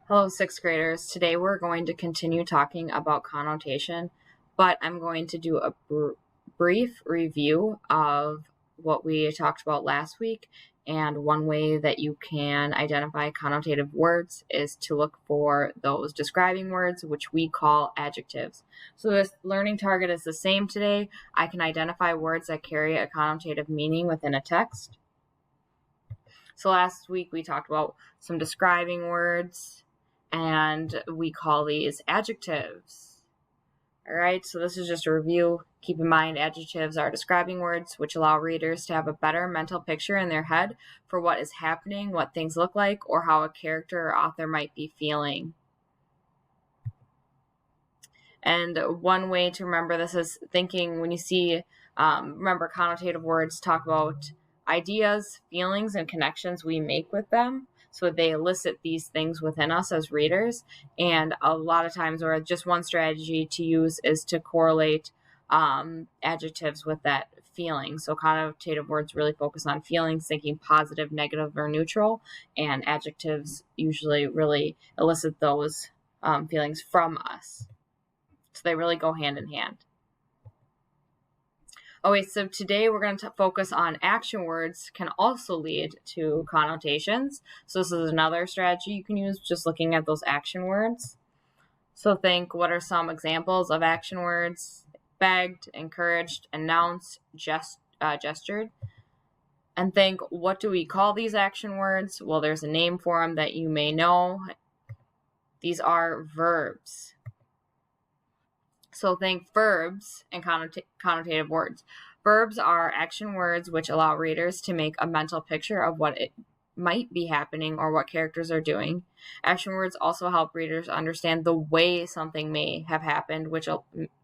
Hello, sixth graders. Today we're going to continue talking about connotation, but I'm going to do a brief review of what we talked about last week. And one way that you can identify connotative words is to look for those describing words, which we call adjectives. So this learning target is the same today. I can identify words that carry a connotative meaning within a text. So last week we talked about some describing words, and we call these adjectives. All right, so this is just a review. Keep in mind, adjectives are describing words which allow readers to have a better mental picture in their head for what is happening, what things look like, or how a character or author might be feeling. And one way to remember this is thinking when you see, remember, connotative words talk about ideas, feelings, and connections we make with them. So they elicit these things within us as readers. And a lot of times, or just one strategy to use is to correlate adjectives with that feeling. So connotative words really focus on feelings, thinking positive, negative, or neutral. And adjectives usually really elicit those feelings from us. So they really go hand in hand. Okay, so today we're going to focus on action words can also lead to connotations. So this is another strategy you can use, just looking at those action words. So think, what are some examples of action words? Begged, encouraged, announced, gestured. And think, what do we call these action words? Well, there's a name for them that you may know. These are verbs. So think verbs and connotative words. Verbs are action words which allow readers to make a mental picture of what it might be happening or what characters are doing. Action words also help readers understand the way something may have happened, which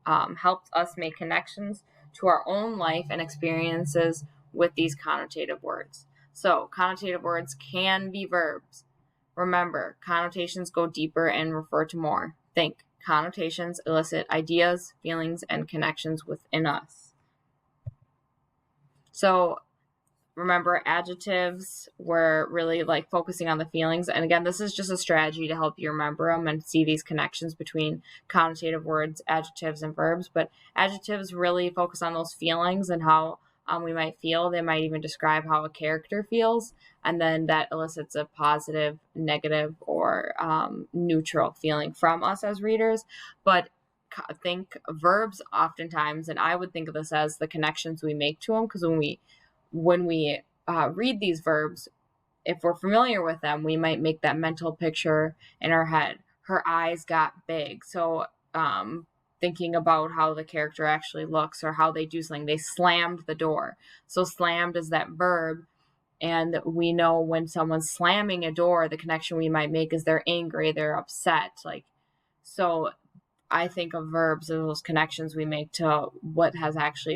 helps us make connections to our own life and experiences with these connotative words. So connotative words can be verbs. Remember, connotations go deeper and refer to more. Think. Connotations elicit ideas, feelings, and connections within us. So remember, adjectives were really like focusing on the feelings. And again, this is just a strategy to help you remember them and see these connections between connotative words, adjectives, and verbs. But adjectives really focus on those feelings and how we might feel. They might even describe how a character feels, and then that elicits a positive, negative, or neutral feeling from us as readers. But think verbs oftentimes, and I would think of this as the connections we make to them, because when we read these verbs, if we're familiar with them, we might make that mental picture in our head. Her eyes got big. So thinking about how the character actually looks or how they do something. They slammed the door. So slammed is that verb. And we know when someone's slamming a door, the connection we might make is they're angry, they're upset. So I think of verbs as those connections we make to what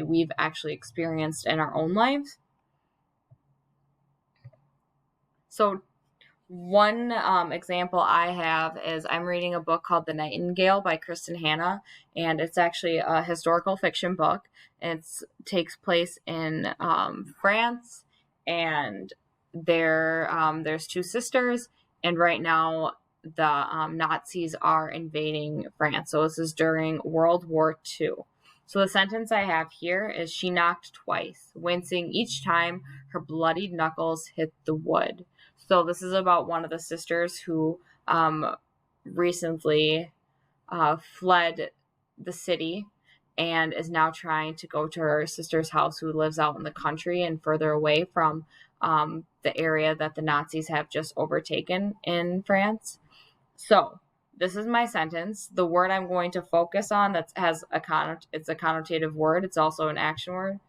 we've actually experienced in our own lives. So one example I have is I'm reading a book called The Nightingale by Kristen Hanna, and it's actually a historical fiction book. It takes place in France, and there's two sisters, and right now the Nazis are invading France. So this is during World War II. So the sentence I have here is, she knocked twice, wincing each time her bloodied knuckles hit the wood. So this is about one of the sisters who recently fled the city and is now trying to go to her sister's house, who lives out in the country and further away from the area that the Nazis have just overtaken in France. So this is my sentence. The word I'm going to focus on it's a connotative word. It's also an action word,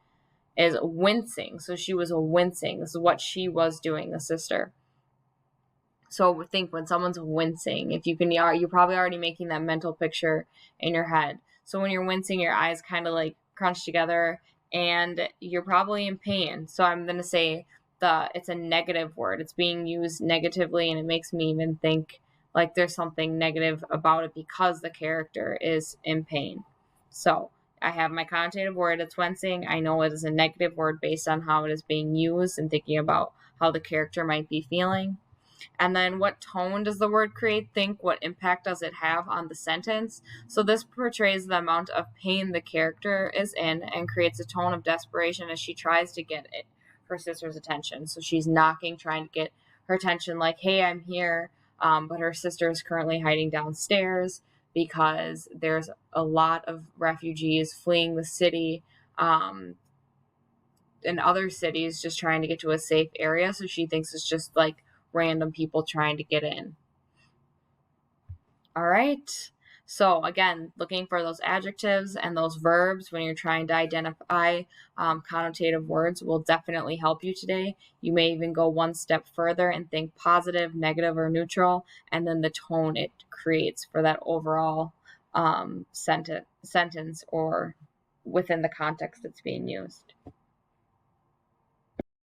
is wincing. So she was wincing. This is what she was doing, the sister. So think when someone's wincing, you're probably already making that mental picture in your head. So when you're wincing, your eyes kind of like crunch together and you're probably in pain. So I'm going to say it's a negative word. It's being used negatively, and it makes me even think like there's something negative about it because the character is in pain. So I have my connotative word, it's wincing. I know it is a negative word based on how it is being used and thinking about how the character might be feeling. And then what tone does the word create? Think, what impact does it have on the sentence? So this portrays the amount of pain the character is in and creates a tone of desperation as she tries to get her sister's attention. So she's knocking, trying to get her attention, like, hey, I'm here. But her sister is currently hiding downstairs because there's a lot of refugees fleeing the city in other cities, just trying to get to a safe area. So she thinks it's just like random people trying to get in. All right. So again, looking for those adjectives and those verbs when you're trying to identify connotative words will definitely help you today. You may even go one step further and think positive, negative, or neutral, and then the tone it creates for that overall sentence or within the context it's being used.